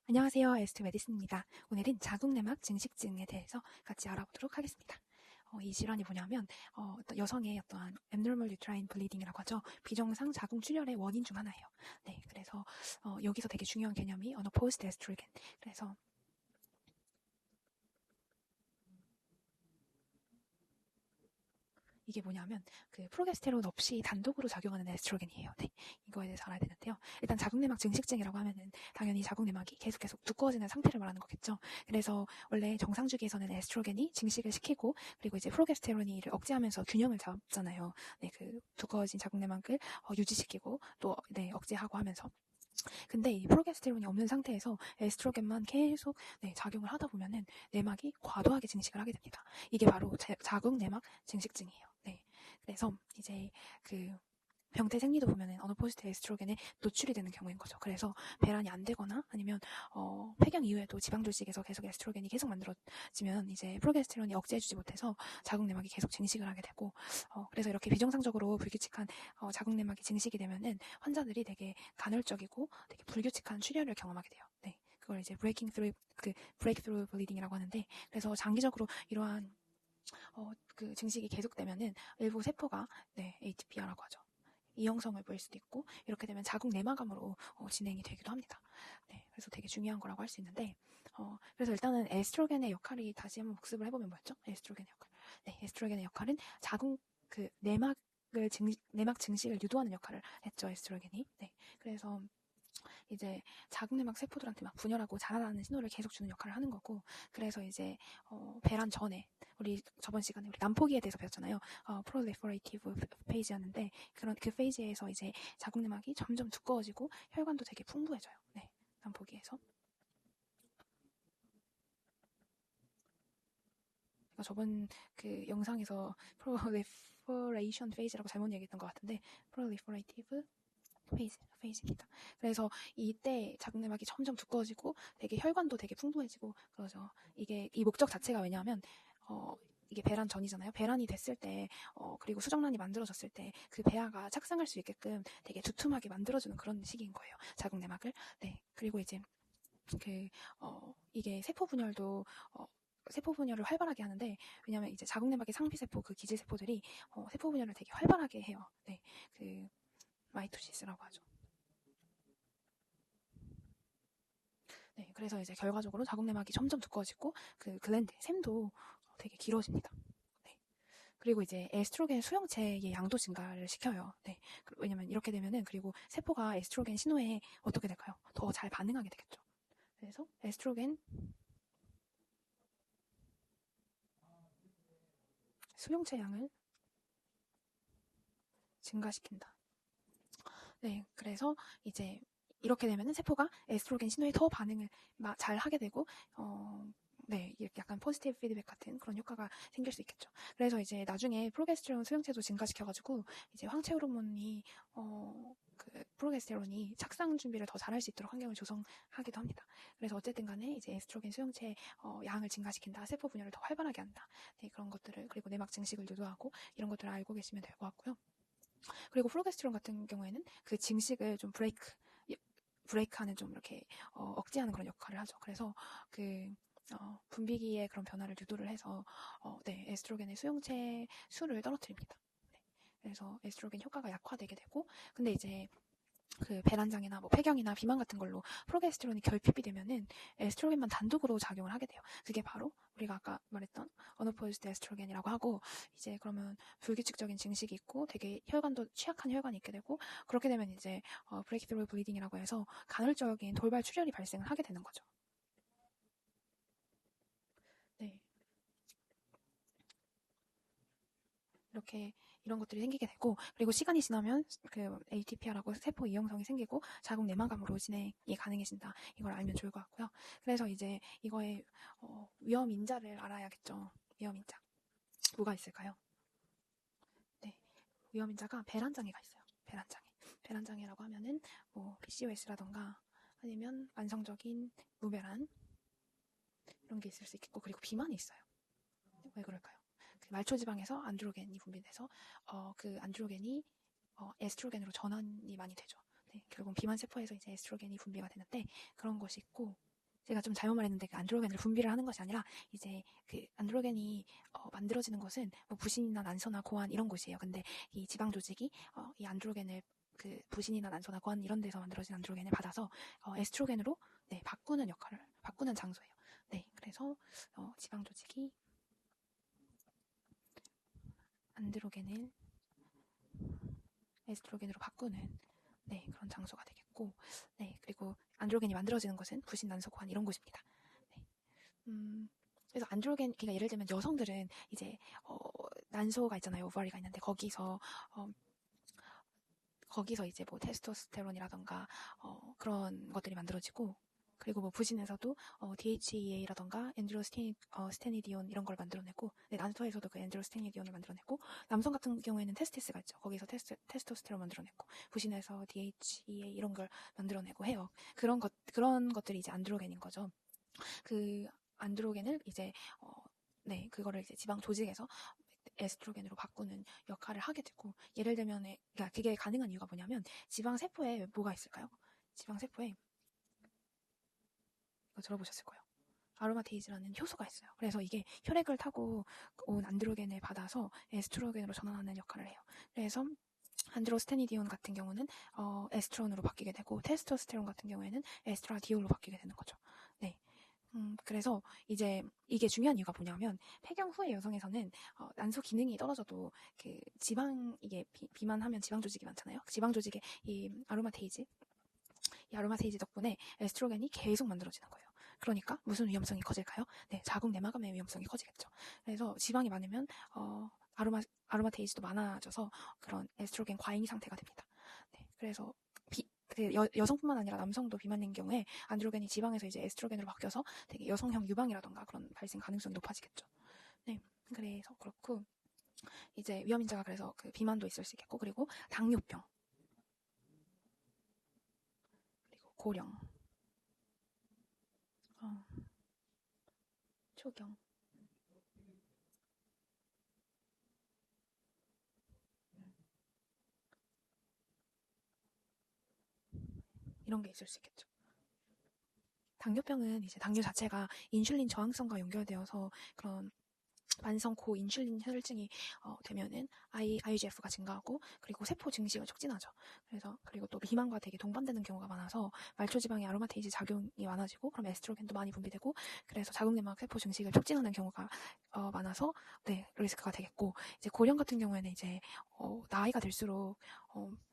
안녕하세요. 에스트 메디슨입니다. 오늘은 자궁내막 증식증에 대해서 같이 알아보도록 하겠습니다. 이 질환이 뭐냐면 어떤 여성의 어떠한 abnormal uterine bleeding이라고 하죠. 비정상 자궁 출혈의 원인 중 하나예요. 네, 그래서 여기서 되게 중요한 개념이 unopposed estrogen. 그래서 이게 뭐냐면 그 프로게스테론 없이 단독으로 작용하는 에스트로겐이에요. 네, 이거에 대해서 알아야 되는데요. 일단 자궁내막 증식증이라고 하면은 당연히 자궁내막이 계속 두꺼워지는 상태를 말하는 거겠죠. 그래서 원래 정상 주기에서는 에스트로겐이 증식을 시키고 그리고 이제 프로게스테론이 이를 억제하면서 균형을 잡잖아요. 네, 그 두꺼워진 자궁내막을 유지시키고 또 네, 억제하고 하면서. 근데 이 프로게스테론이 없는 상태에서 에스트로겐만 계속 작용을 하다 보면은 내막이 과도하게 증식을 하게 됩니다. 이게 바로 자궁내막 증식증이에요. 네. 그래서 이제 그 병태 생리도 보면은 언어포스트 에스트로겐에 노출이 되는 경우인 거죠. 그래서 배란이 안 되거나 아니면 폐경 이후에도 지방돌식에서 계속 에스트로겐이 계속 만들어지면 이제 프로게스테론이 억제해주지 못해서 자궁내막이 계속 증식을 하게 되고 그래서 이렇게 비정상적으로 불규칙한 자궁내막이 증식이 되면은 환자들이 되게 간헐적이고 되게 불규칙한 출혈을 경험하게 돼요. 네, 그걸 이제 breakthrough bleeding이라고 하는데, 그래서 장기적으로 이러한 그 증식이 계속되면은 일부 세포가 ATP라고 하죠. 이 형성을 보일 수도 있고, 이렇게 되면 자궁 내막암으로 진행이 되기도 합니다. 네, 그래서 되게 중요한 거라고 할 수 있는데, 그래서 일단은 에스트로겐의 역할이 다시 한번 복습을 해보면 뭐였죠? 에스트로겐의 역할. 네, 에스트로겐의 역할은 자궁 그 내막 증식을 유도하는 역할을 했죠, 에스트로겐이. 네, 그래서 이제 자궁내막 세포들한테 막 분열하고 자라나는 신호를 계속 주는 역할을 하는 거고, 그래서 이제 배란 전에 우리 저번 시간에 우리 난포기에 대해서 배웠잖아요. proliferative phase였는데 그런 그 페이지에서 이제 자궁내막이 점점 두꺼워지고 혈관도 되게 풍부해져요. 네, 난포기에서. 제가 저번 그 영상에서 proliferation phase라고 잘못 얘기했던 것 같은데 proliferative 페이지입니다. 그래서 이때 자궁내막이 점점 두꺼워지고 되게 혈관도 되게 풍부해지고 그러죠. 이게 이 목적 자체가 왜냐하면 이게 배란 전이잖아요. 배란이 됐을 때 그리고 수정란이 만들어졌을 때 그 배아가 착상할 수 있게끔 되게 두툼하게 만들어주는 그런 시기인 거예요. 자궁내막을. 네. 그리고 이제 이게 세포 분열도 세포 분열을 활발하게 하는데, 왜냐면 이제 자궁내막의 상피세포 그 기질세포들이 세포 분열을 되게 활발하게 해요. 네. 그 마이토시스라고 하죠. 네, 그래서 이제 결과적으로 자궁내막이 점점 두꺼워지고 그 글랜드, 샘도 되게 길어집니다. 네. 그리고 이제 에스트로겐 수용체의 양도 증가를 시켜요. 네. 왜냐면 이렇게 되면은 그리고 세포가 에스트로겐 신호에 어떻게 될까요? 더 잘 반응하게 되겠죠. 그래서 에스트로겐 수용체 양을 증가시킨다. 네, 그래서 이제 이렇게 되면은 세포가 에스트로겐 신호에 더 반응을 잘 하게 되고, 네, 이렇게 약간 포지티브 피드백 같은 그런 효과가 생길 수 있겠죠. 그래서 이제 나중에 프로게스테론 수용체도 증가시켜가지고 이제 황체 호르몬이 그 프로게스테론이 착상 준비를 더 잘할 수 있도록 환경을 조성하기도 합니다. 그래서 어쨌든 간에 이제 에스트로겐 수용체 양을 증가시킨다, 세포 분열을 더 활발하게 한다, 네, 그런 것들을, 그리고 내막 증식을 유도하고 이런 것들을 알고 계시면 될 것 같고요. 그리고 프로게스테론 같은 경우에는 그 증식을 좀 브레이크하는 좀 이렇게 억제하는 그런 역할을 하죠. 그래서 그 분비기의 그런 변화를 유도를 해서 네, 에스트로겐의 수용체 수를 떨어뜨립니다. 네, 그래서 에스트로겐 효과가 약화되게 되고, 근데 이제 그 배란장애나 뭐 폐경이나 비만 같은 걸로 프로게스테론이 결핍이 되면은 에스트로겐만 단독으로 작용을 하게 돼요. 그게 바로 우리가 아까 말했던 어노포즈드 에스트로겐이라고 하고, 이제 그러면 불규칙적인 증식이 있고 되게 혈관도 취약한 혈관이 있게 되고, 그렇게 되면 이제 브레이크스루 블리딩이라고 해서 간헐적인 돌발 출혈이 발생을 하게 되는 거죠. 네. 이렇게 이런 것들이 생기게 되고, 그리고 시간이 지나면 그 ATP라고 세포 이형성이 생기고 자궁 내막암으로 진행이 가능해진다. 이걸 알면 좋을 것 같고요. 그래서 이제 이거의 위험 인자를 알아야겠죠. 위험 인자 뭐가 있을까요? 네, 위험 인자가 배란장애가 있어요. 배란장애라고 하면은 뭐 PCOS라던가 아니면 만성적인 무배란 이런 게 있을 수 있겠고, 그리고 비만이 있어요. 왜 그럴까요? 그 말초지방에서 안드로겐이 분비돼서 그 안드로겐이 에스트로겐으로 전환이 많이 되죠. 네, 결국 비만 세포에서 이제 에스트로겐이 분비가 되는데 그런 것이 있고, 제가 좀 잘못 말했는데 그 안드로겐을 분비를 하는 것이 아니라 이제 그 안드로겐이 만들어지는 것은 뭐 부신이나 난소나 고환 이런 곳이에요. 근데 이 지방 조직이 이 안드로겐을 그 부신이나 난소나 고환 이런 데서 만들어진 안드로겐을 받아서 에스트로겐으로 네, 바꾸는 역할을 바꾸는 장소예요. 네, 그래서 지방 조직이 안드로겐을 에스트로겐으로 바꾸는 네, 그런 장소가 되겠고, 네, 그리고 안드로겐이 만들어지는 것은 부신, 난소, 고환 이런 곳입니다. 네. 그래서 안드로겐, 그러니까 예를 들면 여성들은 이제 난소가 있잖아요, 오바리가 있는데 거기서 이제 뭐 테스토스테론이라던가 그런 것들이 만들어지고, 그리고 뭐 부신에서도 DHEA라던가 엔드로스테니디온 이런 걸 만들어내고, 네, 난소에서도 그 엔드로스테니디온을 만들어내고, 남성 같은 경우에는 테스티스가 있죠. 거기서 테스토스테론 만들어내고, 부신에서 DHEA 이런 걸 만들어내고 해요. 그런 것들이 이제 안드로겐인 거죠. 그 안드로겐을 이제 네, 그거를 이제 지방 조직에서 에스트로겐으로 바꾸는 역할을 하게 되고, 예를 들면 그러니까 그게 가능한 이유가 뭐냐면 지방 세포에 뭐가 있을까요? 지방 세포에 이거 들어보셨을 거예요. 아로마테이즈라는 효소가 있어요. 그래서 이게 혈액을 타고 온 안드로겐을 받아서 에스트로겐으로 전환하는 역할을 해요. 그래서 안드로스테니디온 같은 경우는 에스트론으로 바뀌게 되고, 테스토스테론 같은 경우에는 에스트라디올로 바뀌게 되는 거죠. 네. 그래서 이제 이게 중요한 이유가 뭐냐면 폐경 후의 여성에서는 난소 기능이 떨어져도 그 지방 이게 비만하면 지방 조직이 많잖아요. 지방 조직에 이 아로마테이즈 덕분에 에스트로겐이 계속 만들어지는 거예요. 그러니까 무슨 위험성이 커질까요? 네, 자궁 내막암의 위험성이 커지겠죠. 그래서 지방이 많으면 아로마테이즈도 많아져서 그런 에스트로겐 과잉 상태가 됩니다. 네, 그래서 여성뿐만 아니라 남성도 비만인 경우에 안드로겐이 지방에서 이제 에스트로겐으로 바뀌어서 되게 여성형 유방이라던가 그런 발생 가능성이 높아지겠죠. 네, 그래서 그렇고 이제 위험인자가 그래서 그 비만도 있을 수 있겠고, 그리고 당뇨병, 그리고 고령, 초경, 이런 게 있을 수 있겠죠. 당뇨병은 이제 당뇨 자체가 인슐린 저항성과 연결되어서 그런 만성 고인슐린 혈증이 되면은 IGF가 증가하고, 그리고 세포 증식을 촉진하죠. 그래서 그리고 또 비만과 되게 동반되는 경우가 많아서 말초지방의 아로마테이즈 작용이 많아지고, 그럼 에스트로겐도 많이 분비되고, 그래서 자궁내막 세포 증식을 촉진하는 경우가 많아서 네, 리스크가 되겠고, 이제 고령 같은 경우에는 이제 나이가 들수록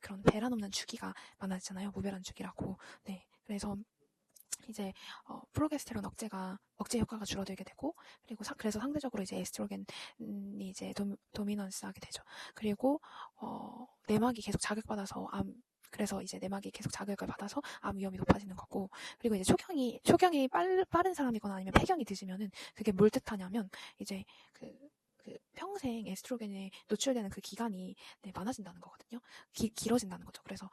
그런 배란 없는 주기가 많아지잖아요. 무배란 주기라고. 네, 그래서 이제 프로게스테론 억제 효과가 줄어들게 되고, 그리고 그래서 상대적으로 이제 에스트로겐이 이제 도미넌스하게 되죠. 그리고 내막이 계속 자극받아서 그래서 이제 내막이 계속 자극을 받아서 암 위험이 높아지는 거고, 그리고 이제 초경이 빠른 사람이거나 아니면 폐경이 늦으면은 그게 뭘 뜻하냐면 이제 그 평생 에스트로겐에 노출되는 그 기간이 네, 많아진다는 거거든요. 길어진다는 거죠. 그래서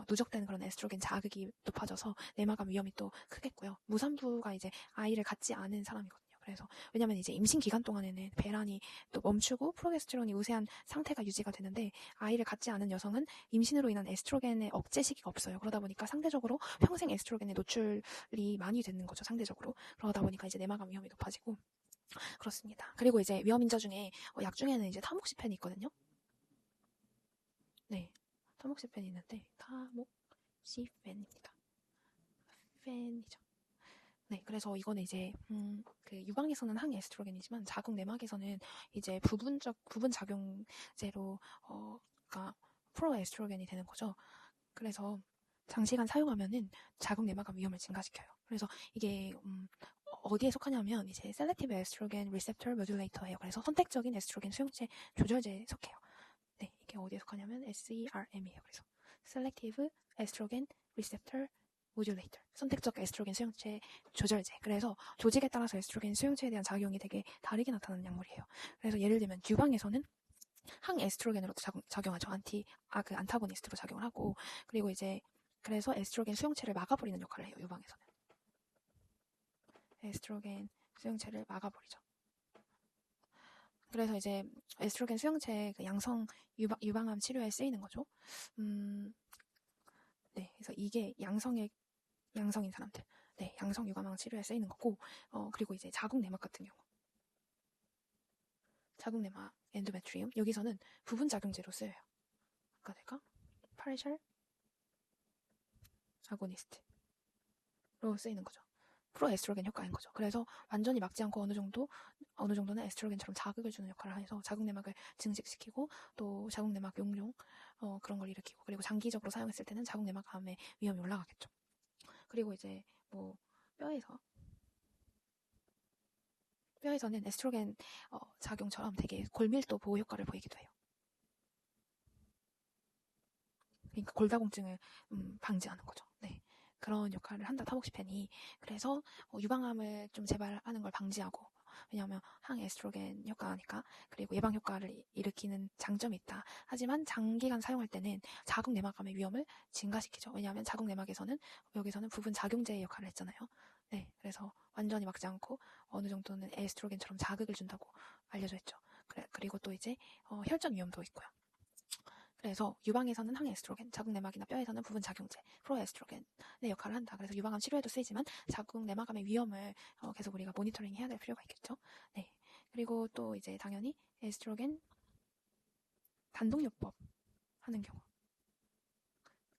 누적되는 그런 에스트로겐 자극이 높아져서 내막암 위험이 또 크겠고요. 무산부가 이제 아이를 갖지 않은 사람이거든요. 그래서 왜냐면 이제 임신 기간 동안에는 배란이 또 멈추고 프로게스테론이 우세한 상태가 유지가 되는데, 아이를 갖지 않은 여성은 임신으로 인한 에스트로겐의 억제 시기가 없어요. 그러다 보니까 상대적으로 평생 에스트로겐의 노출이 많이 되는 거죠. 상대적으로. 그러다 보니까 이제 내막암 위험이 높아지고 그렇습니다. 그리고 이제 위험인자 중에 약 중에는 이제 타목시펜이 있거든요. 네, 타목시펜이 있는데 타목시펜입니다. 펜이죠. 네, 그래서 이거는 이제 그 유방에서는 항에스트로겐이지만 자궁 내막에서는 이제 부분 작용제로 그러니까 프로에스트로겐이 되는 거죠. 그래서 장시간 사용하면은 자궁 내막암 위험을 증가시켜요. 그래서 이게 어디에 속하냐면 이제 셀렉티브 에스트로겐 리셉터 모듈레이터예요. 그래서 선택적인 에스트로겐 수용체 조절제에 속해요. 네, 이게 어디에 속하냐면 SERM이에요. 그래서 셀렉티브 에스트로겐 리셉터 모듈레이터, 선택적 에스트로겐 수용체 조절제. 그래서 조직에 따라서 에스트로겐 수용체에 대한 작용이 되게 다르게 나타나는 약물이에요. 그래서 예를 들면 유방에서는 항에스트로겐으로 작용하죠. 그 안타고니스트로 작용을 하고, 그리고 이제 그래서 에스트로겐 수용체를 막아버리는 역할을 해요. 유방에서는 에스트로겐 수용체를 막아버리죠. 그래서 이제 에스트로겐 수용체 그 양성 유방암 치료에 쓰이는 거죠. 네, 그래서 이게 양성인 사람들, 네, 양성 유감암 치료에 쓰이는 거고, 그리고 이제 자궁 내막 같은 경우. 자궁 내막 엔도메트리움. 여기서는 부분 작용제로 쓰여요. 아까 내가 파레샬 아고니스트로 쓰이는 거죠. 프로에스트로겐 효과인 거죠. 그래서 완전히 막지 않고 어느 정도는 에스트로겐처럼 자극을 주는 역할을 해서 자궁 내막을 증식시키고 또 자궁 내막 용종 그런 걸 일으키고, 그리고 장기적으로 사용했을 때는 자궁 내막암의 위험이 올라가겠죠. 그리고 이제 뭐 뼈에서는 에스트로겐 작용처럼 되게 골밀도 보호 효과를 보이기도 해요. 그러니까 골다공증을 방지하는 거죠. 네. 그런 역할을 한다, 타모xifen. 그래서 유방암을 좀 재발하는 걸 방지하고, 왜냐하면 항에스트로겐 효과니까, 그리고 예방 효과를 일으키는 장점이 있다. 하지만 장기간 사용할 때는 자궁 내막암의 위험을 증가시키죠. 왜냐하면 자궁 내막에서는 여기서는 부분 작용제의 역할을 했잖아요. 네, 그래서 완전히 막지 않고 어느 정도는 에스트로겐처럼 자극을 준다고 알려져 있죠. 그리고 또 이제 혈전 위험도 있고요. 그래서 유방에서는 항에스트로겐, 자궁 내막이나 뼈에서는 부분 작용제, 프로에스트로겐의 역할을 한다. 그래서 유방암 치료에도 쓰이지만 자궁 내막암의 위험을 계속 우리가 모니터링 해야 될 필요가 있겠죠. 네. 그리고 또 이제 당연히 에스트로겐 단독요법 하는 경우.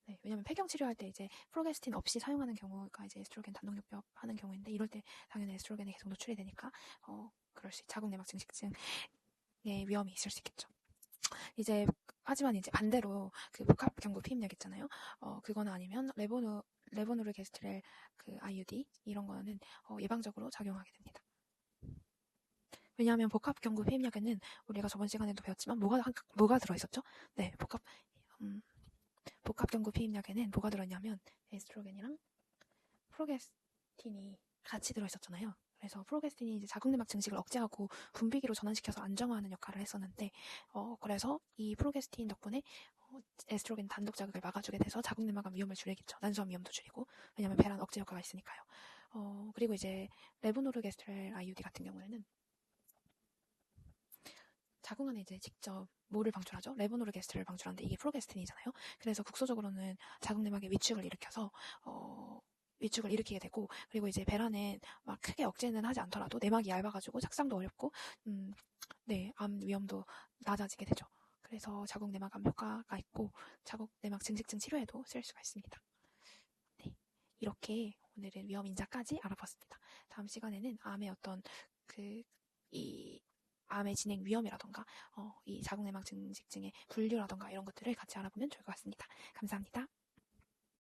네, 왜냐면 폐경 치료할 때 이제 프로게스틴 없이 사용하는 경우가 이제 에스트로겐 단독요법 하는 경우인데, 이럴 때 당연히 에스트로겐이 계속 노출이 되니까 그럴 수 자궁 내막 증식증의 위험이 있을 수 있겠죠. 하지만 이제 반대로 그 복합 경구 피임약 있잖아요. 그거나 아니면 레보누르게스트렐 그 IUD 이런 거는 예방적으로 작용하게 됩니다. 왜냐하면 복합 경구 피임약에는 우리가 저번 시간에도 배웠지만 뭐가 들어있었죠? 네, 복합 경구 피임약에는 뭐가 들어있냐면 에스트로겐이랑 프로게스틴이 같이 들어있었잖아요. 그래서 프로게스틴이 이제 자궁 내막 증식을 억제하고 분비기로 전환시켜서 안정화하는 역할을 했었는데, 그래서 이 프로게스틴 덕분에 에스트로겐 단독 자극을 막아주게 돼서 자궁 내막암 위험을 줄이겠죠. 난소암 위험도 줄이고, 왜냐하면 배란 억제 효과가 있으니까요. 그리고 이제 레보노르게스트렐 IUD 같은 경우에는 자궁 안에 이제 직접 뭐를 방출하죠? 레보노르게스트렐을 방출하는데 이게 프로게스틴이잖아요. 그래서 국소적으로는 자궁 내막의 위축을 일으켜서 위축을 일으키게 되고, 그리고 이제 배란은 막 크게 억제는 하지 않더라도 내막이 얇아가지고 착상도 어렵고, 네, 암 위험도 낮아지게 되죠. 그래서 자궁 내막암 효과가 있고 자궁 내막 증식증 치료에도 쓸 수가 있습니다. 네, 이렇게 오늘은 위험 인자까지 알아봤습니다. 다음 시간에는 암의 어떤 이 암의 진행 위험이라던가 이 자궁 내막 증식증의 분류라던가 이런 것들을 같이 알아보면 좋을 것 같습니다. 감사합니다.